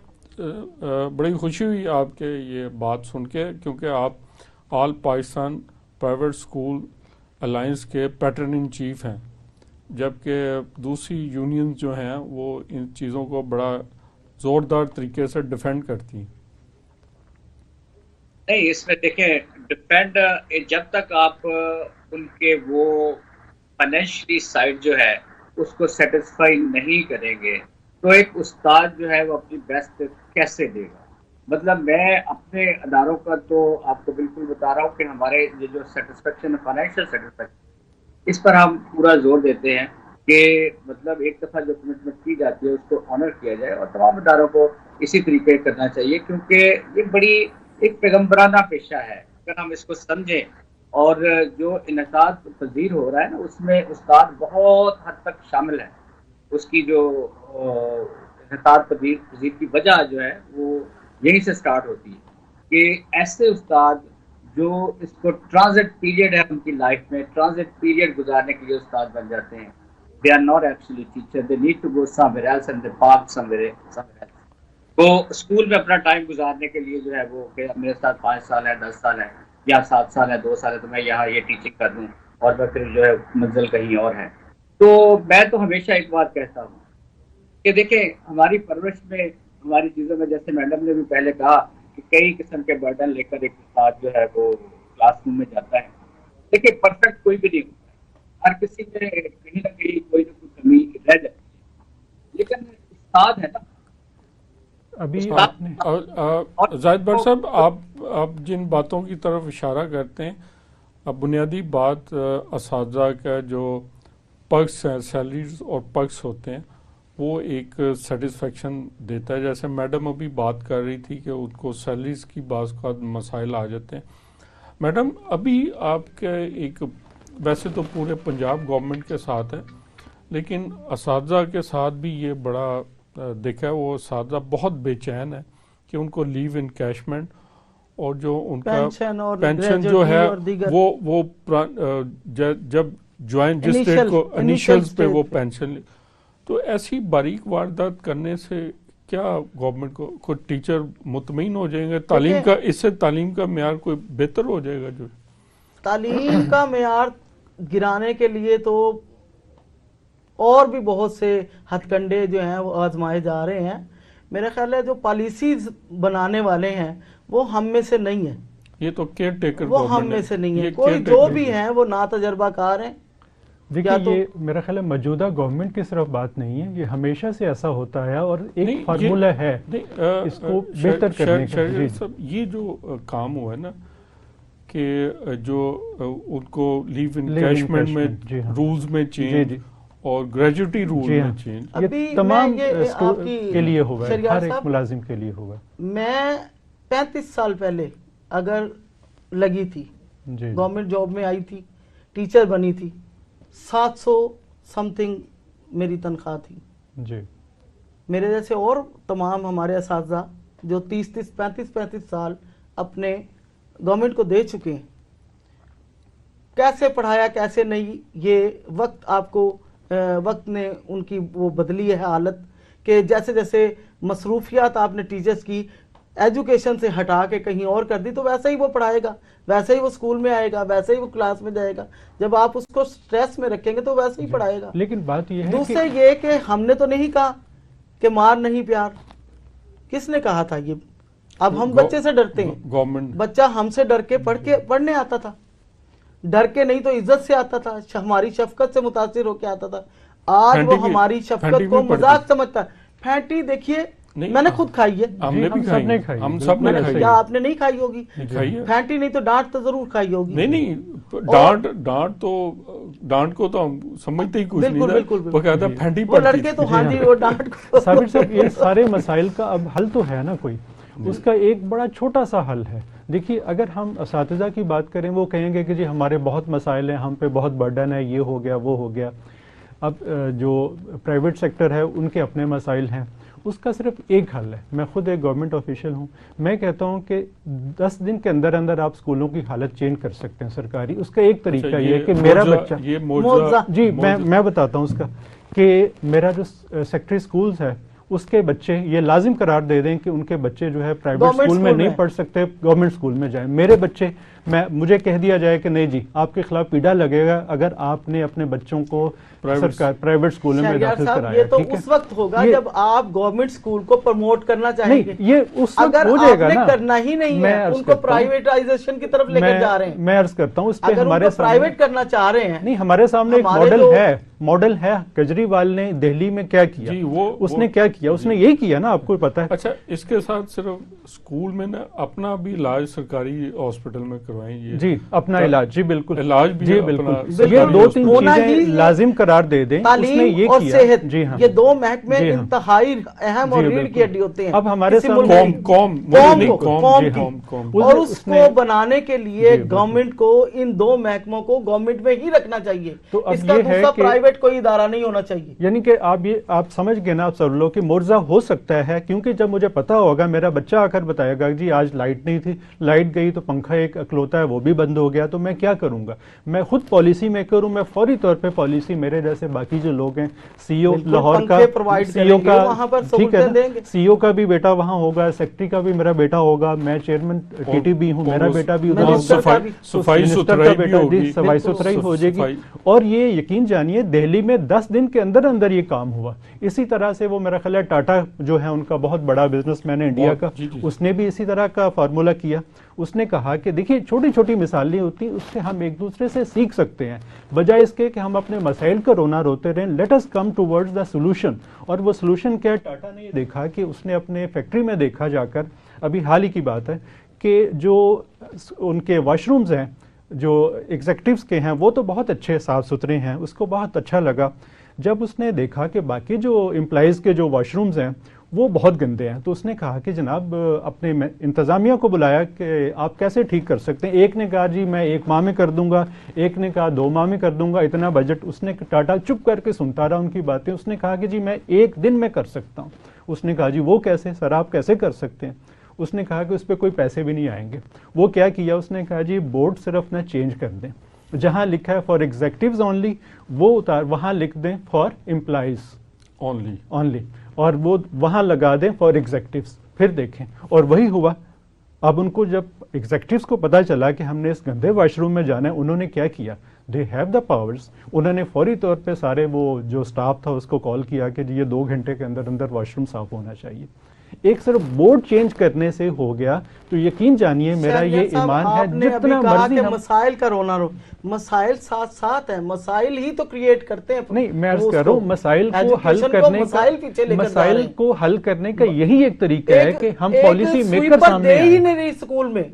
بڑی خوشی ہوئی آپ کے یہ بات سن کے, کیونکہ آپ آل پاکستان پرائیویٹ اسکول الائنس کے پیٹرن ان چیف ہیں, جبکہ دوسری یونینز جو ہیں وہ ان چیزوں کو بڑا زوردار طریقے سے ڈیفینڈ کرتی ہیں. نہیں, اس میں دیکھیں, ڈیپینڈ جب تک آپ ان کے وہ فائنینشلی سائڈ جو ہے اس کو سیٹسفائی نہیں کریں گے, تو ایک استاد جو ہے وہ اپنی بیسٹ کیسے دے گا؟ مطلب میں اپنے اداروں کا تو آپ کو بالکل بتا رہا ہوں کہ ہمارے یہ جو سیٹسفیکشن ہے, فائنینشیل سیٹسفیکشن, اس پر ہم پورا زور دیتے ہیں کہ مطلب ایک دفعہ جو کمٹمنٹ کی جاتی ہے اس کو آنر کیا جائے, اور تمام اداروں کو اسی طریقے کرنا چاہیے, کیونکہ یہ بڑی ایک پیغمبرانہ پیشہ ہے. اگر ہم اس کو سمجھیں, اور جو انعقاد پذیر ہو رہا ہے نا, اس میں استاد بہت حد تک شامل ہے. اس کی جو انعقاد پذیر کی وجہ جو ہے وہ یہیں سے سٹارٹ ہوتی ہے کہ ایسے استاد جو اس کو ٹرانزٹ پیریڈ ہے ان کی لائف میں, ٹرانزٹ پیریڈ گزارنے کے لیے استاد بن جاتے ہیں. They are not actually teacher. They need to go somewhere else and they park somewhere else. وہ اسکول میں اپنا ٹائم گزارنے کے لیے جو ہے وہ کہ میرے ساتھ 5 سال ہے, 10 سال ہے, یا 7 سال ہے, 2 سال ہے, تو میں یہاں یہ ٹیچنگ کر دوں, اور میں پھر جو ہے منزل کہیں اور ہے. تو میں تو ہمیشہ ایک بات کہتا ہوں کہ دیکھیں, ہماری پرورش میں, ہماری چیزوں میں, جیسے میڈم نے بھی پہلے کہا کہ کئی قسم کے برڈن لے کر ایک استاد جو ہے وہ کلاس روم میں جاتا ہے. دیکھیں, پرفیکٹ کوئی بھی نہیں ہوتا, ہر کسی میں کہیں نہ کہیں کوئی نہ کوئی کمی رہ جاتی ہے, لیکن استاد ہے نا. ابھی زاہد بٹ صاحب, آپ جن باتوں کی طرف اشارہ کرتے ہیں, اب بنیادی بات اساتذہ کا جو پرکس ہیں, سیلریز اور پرکس ہوتے ہیں, وہ ایک سیٹسفیکشن دیتا ہے. جیسے میڈم ابھی بات کر رہی تھی کہ ان کو سیلریز کی بعض کا مسائل آ جاتے ہیں. میڈم, ابھی آپ کے ایک, ویسے تو پورے پنجاب گورنمنٹ کے ساتھ ہے, لیکن اساتذہ کے ساتھ بھی یہ بڑا دیکھا ہے, وہ اساتذہ بہت بے چین ہے کہ ان کو لیو انکیشمنٹ اور جو ان کا پینشن جو ہے وہ جب جوائن جس ڈیٹ کو انیشلز پہ وہ پینشن, تو ایسی باریک واردات کرنے سے کیا گورنمنٹ کو ٹیچر مطمئن ہو جائیں گے تعلیم کا, اس سے تعلیم کا معیار کوئی بہتر ہو جائے گا؟ جو تعلیم کا معیار گرانے کے لیے تو اور بھی بہت سے ہتھ کنڈے جو ہیں وہ آزمائے جا رہے ہیں. میرا خیال ہے جو پالیسیز بنانے والے ہیں وہ ہم میں سے نہیں ہیں, یہ تو کیئر ٹیکر وہ ہم میں سے نہیں ہے. کوئی جو بھی ہیں وہ نا تجربہ کار ہیں. دیکھیے, یہ میرا خیال ہے موجودہ گورنمنٹ کی صرف بات نہیں ہے, یہ ہمیشہ سے ایسا ہوتا ہے اور ایک فارمولہ ہے اس کو بہتر کرنے کا. یہ جو کام ہوا ہے نا کہ جو ان کو لیو انکیشمنٹ میں رولز میں چینج اور گریجویٹی رول میں چینج, یہ تمام کے لیے ہوگا, ہر ایک ملازم کے لیے ہوگا. میں 35 سال پہلے اگر لگی تھی, گورنمنٹ جاب میں آئی تھی, ٹیچر بنی تھی, 700 سم تھنگ میری تنخواہ تھی. جی, میرے جیسے اور تمام ہمارے اساتذہ جو 35 سال اپنے گورنمنٹ کو دے چکے ہیں, کیسے پڑھایا کیسے نہیں, یہ وقت نے ان کی وہ بدلی ہے حالت, کہ جیسے جیسے مصروفیات آپ نے ٹیچرز کی ایجوکیشن سے ہٹا کے کہیں اور کر دی, تو ویسے ہی وہ پڑھائے گا, ویسے ہی وہ اسکول میں آئے گا, ویسے ہی وہ کلاس میں جائے گا. جب آپ اس کو سٹریس میں رکھیں گے تو ویسے ہی پڑھائے گا. لیکن بات یہ ہے دوسرے یہ کہ ہم نے تو نہیں کہا کہ مار نہیں پیار؟ کس نے کہا تھا یہ؟ اب ہم بچے سے ڈرتے ہیں. گورنمنٹ بچہ ہم سے ڈر کے پڑھنے آتا تھا، ڈر کے نہیں تو عزت سے آتا تھا، ہماری شفقت سے متاثر ہو کے آتا تھا. آج وہ ہماری شفقت کو مذاق سمجھتا ہے. پھینٹی دیکھیے میں نے خود کھائی ہے. ہم نے بھی کھائی، ہم سب نے کھائی. کیا آپ نے نہیں کھائی ہوگی؟ پھینٹی نہیں تو ڈانٹ تو ضرور کھائی ہوگی. نہیں ڈانٹ کو تو ہم سمجھتے ہی کچھ نہیں. بالکل وہ کہتا ہے پھینٹی وہ لڑکے تو ہاں جی وہ ڈانٹ کو. صابر صاحب یہ سارے مسائل کا اب حل تو ہے نا کوئی، اس کا ایک بڑا چھوٹا سا حل ہے. دیکھیے اگر ہم اساتذہ کی بات کریں وہ کہیں گے کہ جی ہمارے بہت مسائل ہیں، ہم پہ بہت برڈن ہے، یہ ہو گیا وہ ہو گیا. اب جو پرائیویٹ سیکٹر ہے ان کے اپنے مسائل ہیں. اس کا صرف ایک حل ہے. میں خود ایک گورنمنٹ آفیشل ہوں، میں کہتا ہوں کہ 10 دن کے اندر اندر آپ اسکولوں کی حالت چینج کر سکتے ہیں سرکاری. اس کا ایک طریقہ یہ کہ میرا بچہ جی میں بتاتا ہوں اس کا، کہ میرا جو سیکٹری اسکولز ہے اس کے بچے یہ لازم قرار دے دیں کہ ان کے بچے جو ہے پرائیویٹ اسکول میں نہیں پڑھ سکتے، گورنمنٹ اسکول میں جائیں. میرے بچے مجھے کہہ دیا جائے کہ نہیں جی آپ کے خلاف پیڈا لگے گا اگر آپ نے اپنے بچوں کو پرائیویٹ اسکولوں میں داخل کرایا. یہ تو اس وقت ہوگا جب آپ گورنمنٹ اسکول کو پروموٹ کرنا چاہیں گے. یہ اس وقت اگر ہو جائے گا نا، کرنا ہی نہیں ہے ان کو پرائیویٹائزیشن کی طرف لے کر جا رہے ہیں. میں عرض کرتا ہوں اس پہ اگر ہمارے پرائیویٹ کرنا چاہ رہے ہیں، نہیں ہمارے سامنے ایک ماڈل ہے. کیجریوال نے دہلی میں کیا کیا، اس نے کیا کیا، اس نے یہی کیا نا، آپ کو پتا ہے. اچھا اس کے ساتھ صرف اسکول میں نا اپنا بھی علاج سرکاری ہاسپٹل میں کروائیں. جی اپنا علاج، جی بالکل علاج بھی، جی بالکل. یہ 2-3 چیزیں لازم قرار دے دیں. تعلیم اور صحت، یہ 2 محکمے انتہائی اہم اور ریڑھ کی ہڈی ہوتے ہیں. اب ہمارے قوم اور اس کو بنانے کے لیے گورنمنٹ کو ان 2 محکموں کو گورنمنٹ میں ہی رکھنا چاہیے. اس کا دوسرا پرائیویٹ کوئی ادارہ نہیں ہونا چاہیے. یعنی کہ آپ سمجھ گئے نا آپ سب لوگ کہ مرزا ہو سکتا ہے، کیونکہ جب مجھے پتا ہوگا میرا بچہ آ کر بتائے گا جی آج لائٹ نہیں تھی، لائٹ گئی تو پنکھا ایک اکلوتا ہے وہ بھی بند ہو گیا، تو میں کیا کروں گا؟ میں خود پالیسی میکر ہوں. میں فوری طور پہ پالیسی، میرے جیسے باقی جو لوگ ہیں، سی او لاہور کا، سی او کا ٹھیک ہے نا، سی او کا بھی بیٹا وہاں ہوگا، سیکٹری کا بھی میرا بیٹا ہوگا، میں چیئرمین ٹی ٹی بی ہوں، میرا بیٹا بھی ادھر، صفائی ستھرائی ہو جائے گی. اور یہ یقین جانیے دہلی میں 10 دن کے اندر اندر یہ کام ہوا. اسی طرح سے وہ میرا خیال ہے ٹاٹا جو ہے ان کا بہت بڑا بزنس مین ہے انڈیا کا، اس نے بھی اسی طرح کا فارمولا کیا. اس نے کہا کہ دیکھیے چھوٹی چھوٹی مثالیں ہوتی ہیں، اس سے ہم ایک دوسرے سے سیکھ سکتے ہیں، بجائے اس کے کہ ہم اپنے مسائل کو رونا روتے رہیں. Let us come towards the solution. اور وہ سولوشن کیا ہے؟ ٹاٹا نے یہ دیکھا کہ اس نے اپنے فیکٹری میں دیکھا جا کر، ابھی حال ہی کی بات ہے، کہ جو ان کے واش رومز ہیں جو ایگزیکٹوز کے ہیں وہ تو بہت اچھے صاف ستھرے ہیں، اس کو بہت اچھا لگا. جب اس نے دیکھا کہ باقی جو امپلائیز کے جو واش رومز ہیں وہ بہت گندے ہیں، تو اس نے کہا کہ جناب اپنے انتظامیہ کو بلایا کہ آپ کیسے ٹھیک کر سکتے ہیں. ایک نے کہا جی میں 1 ماہ میں کر دوں گا، ایک نے کہا 2 ماہ میں کر دوں گا، اتنا بجٹ. اس نے ٹاٹا چپ کر کے سنتا رہا ان کی باتیں. اس نے کہا کہ جی میں 1 دن میں کر سکتا ہوں. اس نے کہا جی وہ کیسے سر، آپ کیسے کر سکتے ہیں؟ اس نے کہا کہ اس پہ کوئی پیسے بھی نہیں آئیں گے. وہ کیا کیا؟ اس نے کہا جی بورڈ صرف نہ چینج کر دیں، جہاں لکھا ہے فار ایگزیکٹوز اونلی وہ وہاں لکھ دیں فار امپلائیز اونلی، اور وہ وہاں لگا دیں فار ایگزیکٹوز. پھر دیکھیں، اور وہی ہوا. اب ان کو جب ایگزیکٹوز کو پتا چلا کہ ہم نے اس گندے واش روم میں جانا ہے، انہوں نے کیا کیا؟ They have the powers. انہوں نے فوری طور پہ سارے وہ جو سٹاف تھا اس کو کال کیا کہ جی یہ 2 گھنٹے کے اندر اندر واش روم صاف ہونا چاہیے. ایک صرف بورڈ چینج کرنے سے ہو گیا. تو یقین جانیے میرا یہ ایمان ہے جتنا مرضی ہم مسائل کا رونا رو، مسائل ساتھ ساتھ ہیں، مسائل ہی تو کریٹ کرتے ہیں. نہیں میں عرض کر رہا ہوں مسائل کو حل کرنے کا یہی ایک طریقہ ہے کہ ہم پالیسی میکر سامنے دے ہی نہیں رہی اسکول میں.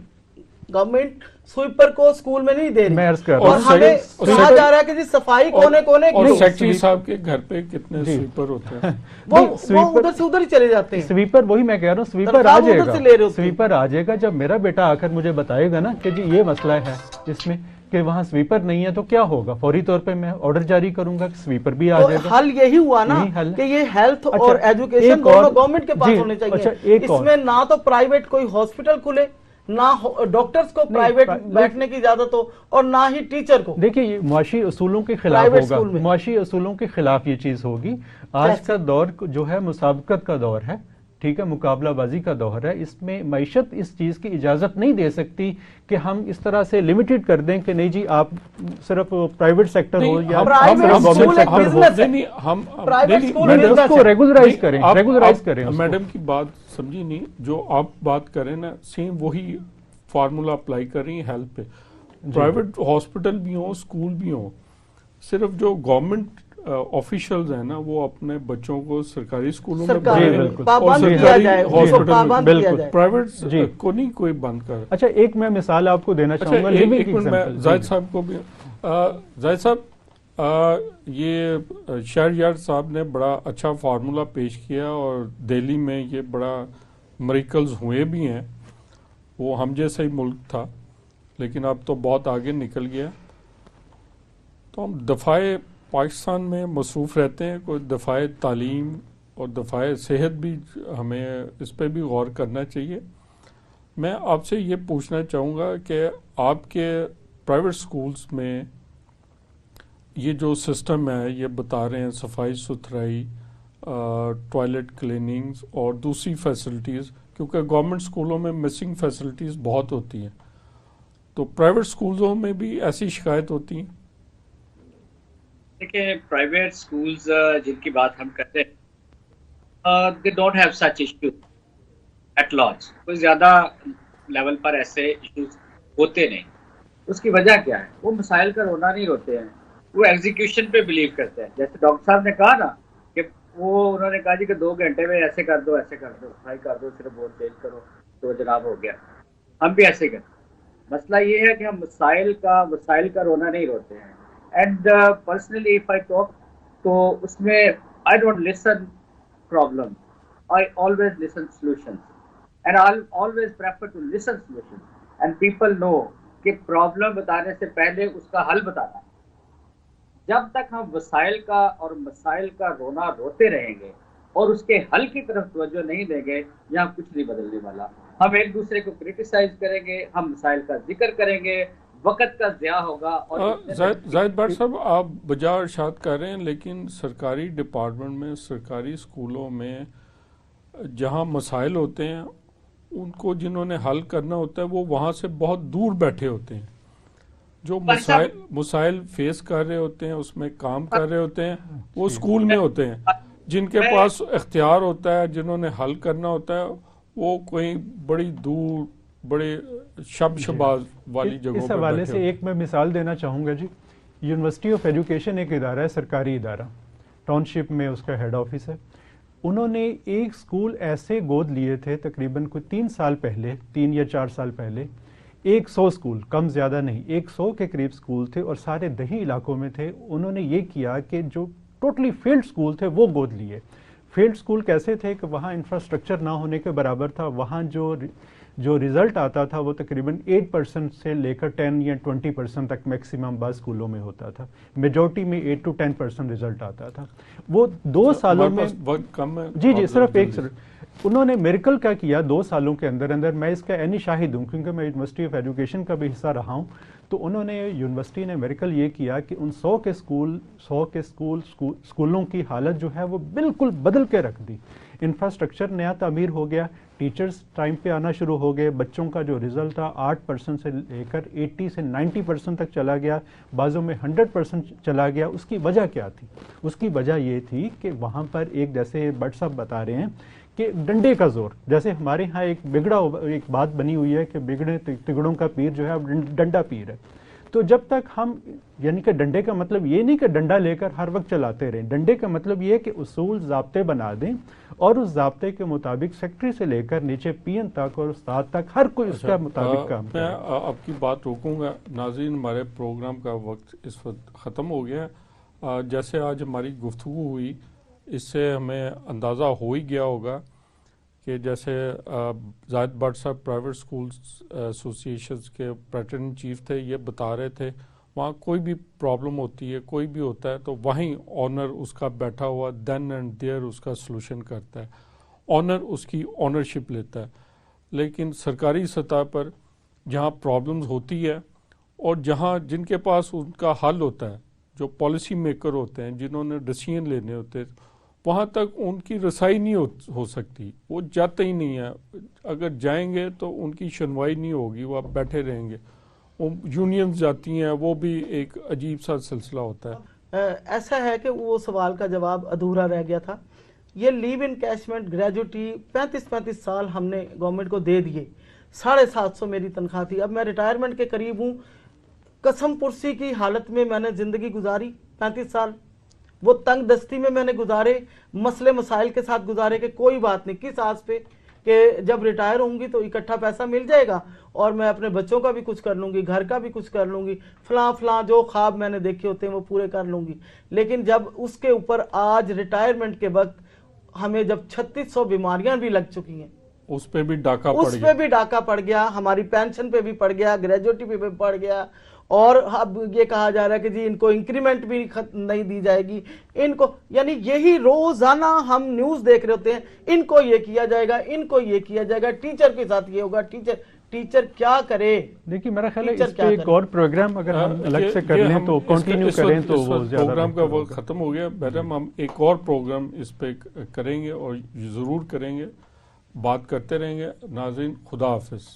گورنمنٹ سویپر کو اسکول میں نہیں دے رہی. میں عرض کر رہا ہوں اور ہمیں کہا جا رہا ہے کہ جی صفائی کونے اور سیکٹری صاحب کے گھر پہ کتنے سویپر ہوتے ہیں، وہ ادھر سے ادھر ہی چلے جاتے ہیں. سویپر وہی میں کہہ رہا ہوں سویپر آ جائے گا، سویپر آ جائے گا. جب میرا بیٹا آ کر مجھے بتائے گا نا کہ جی یہ مسئلہ ہے اس میں کہ وہاں سویپر نہیں ہے، تو کیا ہوگا؟ فوری طور پہ میں آرڈر جاری کروں گا کہ سویپر بھی آ جائے گا. حل یہی ہوا نا کہ یہ ہیلتھ اور ایجوکیشن دونوں گورنمنٹ کے پاس ہونے چاہیے. اس میں نہ تو پرائیویٹ کوئی ہاسپٹل کھلے، نہ ڈاکٹرز کو پرائیویٹ بیٹھنے کی اجازت ہو، اور نہ ہی ٹیچر کو. دیکھیں یہ معاشی اصولوں کے خلاف ہوگا، معاشی اصولوں کے خلاف یہ چیز ہوگی. آج کا دور جو ہے مسابقت کا دور ہے، ٹھیک ہے، مقابلہ بازی کا دور ہے، اس میں معیشت اس چیز کی اجازت نہیں دے سکتی کہ ہم اس طرح سے لمیٹڈ کر دیں کہ نہیں جی آپ صرف پرائیویٹ سیکٹر ہو یا گورنمنٹ سیکٹر ہو، ریگولرائز کریں. میڈم کی بات سمجھی نہیں، جو آپ بات کریں نا سیم وہی فارمولا اپلائی کر رہی ہیں ہیلتھ پہ. پرائیویٹ ہاسپٹل بھی ہوں، اسکول بھی ہوں، صرف جو گورنمنٹ آفیشلز ہیں نا وہ اپنے بچوں کو سرکاری اسکولوں میں پرائیویٹ کو نہیں کوئی بند کر. اچھا ایک میں مثال آپ کو دینا چاہوں گا، زاہد صاحب کو بھی. زاہد صاحب یہ شہریار صاحب نے بڑا اچھا فارمولا پیش کیا اور دہلی میں یہ بڑا میریکلز ہوئے بھی ہیں. وہ ہم جیسا ہی ملک تھا لیکن اب تو بہت آگے نکل گیا. تو ہم دفاع پاکستان میں مصروف رہتے ہیں، کوئی دفاع تعلیم اور دفاع صحت بھی ہمیں اس پہ بھی غور کرنا چاہیے. میں آپ سے یہ پوچھنا چاہوں گا کہ آپ کے پرائیویٹ سکولز میں یہ جو سسٹم ہے یہ بتا رہے ہیں صفائی ستھرائی، ٹوائلٹ کلیننگز اور دوسری فیسلٹیز، کیونکہ گورنمنٹ سکولوں میں مسنگ فیسلٹیز بہت ہوتی ہیں، تو پرائیویٹ سکولوں میں بھی ایسی شکایت ہوتی ہیں؟ دیکھیں پرائیویٹ سکولز جن کی بات ہم کرتے ہیں they don't have such issues at large. کوئی زیادہ لیول پر ایسے ایشوز ہوتے نہیں. اس کی وجہ کیا ہے؟ وہ مسائل کا رونا نہیں روتے ہیں، وہ ایگزیکیوشن پہ بلیو کرتے ہیں. جیسے ڈاکٹر صاحب نے کہا نا کہ انہوں نے کہا جی کہ 2 گھنٹے میں ایسے کر دو ایسے کر دو صفائی کر دو صرف ووٹ چینج کرو تو جناب ہو گیا. ہم بھی ایسے کرتے ہیں. مسئلہ یہ ہے کہ ہم وسائل کا رونا نہیں روتے ہیں. And personally, if I talk, تو اس میں I don't listen problems. I always listen solutions. And I'll always prefer to listen solutions. And people know کہ problem بتانے سے پہلے اس کا حل بتانا ہے. جب تک ہم وسائل کا اور مسائل کا رونا روتے رہیں گے اور اس کے حل کی طرف توجہ نہیں دیں گے یہاں کچھ نہیں بدلنے والا. ہم ایک دوسرے کو کرٹیسائز کریں گے، ہم مسائل کا ذکر کریں گے، وقت کا ضیاع ہوگا. اور زاہد بٹ صاحب آپ بجا ارشاد کر رہے ہیں، لیکن سرکاری ڈپارٹمنٹ میں سرکاری اسکولوں میں جہاں مسائل ہوتے ہیں ان کو جنہوں نے حل کرنا ہوتا ہے وہ وہاں سے بہت دور بیٹھے ہوتے ہیں. جو مسائل فیس کر رہے ہوتے ہیں اس میں کام کر رہے ہوتے ہیں وہ اسکول میں ہوتے ہیں. جن کے پاس اختیار ہوتا ہے، جنہوں نے حل کرنا ہوتا ہے، وہ کوئی بڑی دور بڑے شباز والی جگہوں اس حوالے سے ایک میں مثال دینا چاہوں گا جی. یونیورسٹی آف ایجوکیشن ایک ادارہ ہے، سرکاری ادارہ، ٹاؤن شپ میں اس کا ہیڈ آفس ہے. انہوں نے ایک سکول ایسے گود لیے تھے تقریباً کوئی 3 سال پہلے، 3 یا 4 سال پہلے. 100 سکول، کم زیادہ نہیں، 100 کے قریب سکول تھے اور سارے دیہی علاقوں میں تھے. انہوں نے یہ کیا کہ جو ٹوٹلی فیلڈ سکول تھے وہ گود لیے. فیلڈ سکول کیسے تھے کہ وہاں انفراسٹرکچر نہ ہونے کے برابر تھا. وہاں جو رزلٹ آتا تھا وہ تقریباً 8% سے لے کر 10 یا 20% تک میکسیمم بعض اسکولوں میں ہوتا تھا. میجورٹی میں 8 to 10% رزلٹ آتا تھا. وہ 2 سالوں میں جی صرف ایک انہوں نے میریکل کا کیا 2 سالوں کے اندر اندر. میں اس کا عینی شاہد ہوں کیونکہ میں یونیورسٹی آف ایجوکیشن کا بھی حصہ رہا ہوں. تو انہوں نے یونیورسٹی نے میریکل یہ کیا کہ ان 100 کے اسکولوں کی حالت جو ہے وہ بالکل بدل کے رکھ دی. انفراسٹرکچر نیا تعمیر ہو گیا، ٹیچرز ٹائم پہ آنا شروع ہو گئے، بچوں کا جو رزلٹ تھا 8% سے لے کر 80 سے 90% تک چلا گیا، بعضوں میں 100% چلا گیا. اس کی وجہ کیا تھی؟ اس کی وجہ یہ تھی کہ وہاں پر ایک جیسے بٹ صاحب بتا رہے ہیں کہ ڈنڈے کا زور. جیسے ہمارے ہاں ایک بات بنی ہوئی ہے کہ بگڑے تگڑوں کا پیر جو ہے ڈنڈا پیر ہے. تو جب تک ہم یعنی کہ ڈنڈے کا مطلب یہ نہیں کہ ڈنڈا لے کر ہر وقت چلاتے رہیں. ڈنڈے کا مطلب یہ کہ اصول ضابطے بنا دیں اور اس ضابطے کے مطابق سیکٹری سے لے کر نیچے پی این تک اور استاد تک ہر کوئی اس کا مطابق کام کرے. میں آپ کی بات روکوں گا. ناظرین ہمارے پروگرام کا وقت اس وقت ختم ہو گیا. جیسے آج ہماری گفتگو ہوئی اس سے ہمیں اندازہ ہو ہی گیا ہوگا کہ جیسے زاہد بٹ صاحب پرائیویٹ اسکولز ایسوسی ایشنز کے پریزیڈنٹ چیف تھے، یہ بتا رہے تھے وہاں کوئی بھی پرابلم ہوتی ہے، کوئی بھی ہوتا ہے تو وہیں آنر اس کا بیٹھا ہوا دین اینڈ دیئر اس کا سلوشن کرتا ہے، آنر اس کی آنرشپ لیتا ہے. لیکن سرکاری سطح پر جہاں پرابلمز ہوتی ہے اور جن کے پاس ان کا حل ہوتا ہے، جو پالیسی میکر ہوتے ہیں، جنہوں نے ڈیسیژن لینے ہوتے ہیں، وہاں تک ان کی رسائی نہیں ہو سکتی، وہ جاتے ہی نہیں ہیں، اگر جائیں گے تو ان کی سنوائی نہیں ہوگی، وہ آپ بیٹھے رہیں گے، یونینز جاتی ہیں، وہ بھی ایک عجیب سا سلسلہ ہوتا ہے۔ ایسا ہے کہ وہ سوال کا جواب ادھورا رہ گیا تھا۔ یہ لیو ان کیشمنٹ گریجوٹی 35 سال ہم نے گورنمنٹ کو دے دیے، 750 میری تنخواہ تھی، اب میں ریٹائرمنٹ کے قریب ہوں، قسم پرسی کی حالت میں میں نے زندگی گزاری 35 سال، وہ تنگ دستی میں میں نے گزارے، مسئلے مسائل کے ساتھ گزارے کہ کوئی بات نہیں، کس آس پہ کہ جب ریٹائر ہوں گی تو اکٹھا پیسہ مل جائے گا اور میں اپنے بچوں کا بھی کچھ کر لوں گی، گھر کا بھی کچھ کر لوں گی، فلاں جو خواب میں نے دیکھے ہوتے ہیں وہ پورے کر لوں گی۔ لیکن جب اس کے اوپر آج ریٹائرمنٹ کے وقت ہمیں جب 3600 بیماریاں بھی لگ چکی ہیں، اس پہ بھی ڈاکہ پڑ اس گیا، پہ بھی ڈاکہ پڑ گیا، ہماری پینشن پہ بھی پڑ گیا، گریجوٹی پہ بھی پڑ گیا، اور اب یہ کہا جا رہا ہے کہ جی ان کو انکریمنٹ بھی نہیں دی جائے گی، ان کو، یعنی یہی روزانہ ہم نیوز دیکھ رہے ہوتے ہیں، ان کو یہ کیا جائے گا، ان کو یہ کیا جائے گا، ٹیچر کے ساتھ یہ ہوگا، ٹیچر کیا کرے؟ دیکھیے میرا خیال ہے اس پہ ایک اور پروگرام اگر ہم الگ سے کر لیں تو کنٹینیو کریں تو وہ زیادہ پروگرام کا وقت ختم ہو گیا، میڈم ہم ایک اور پروگرام اس پہ کریں گے اور ضرور کریں گے، بات کرتے رہیں گے۔ ناظرین، خدا حافظ۔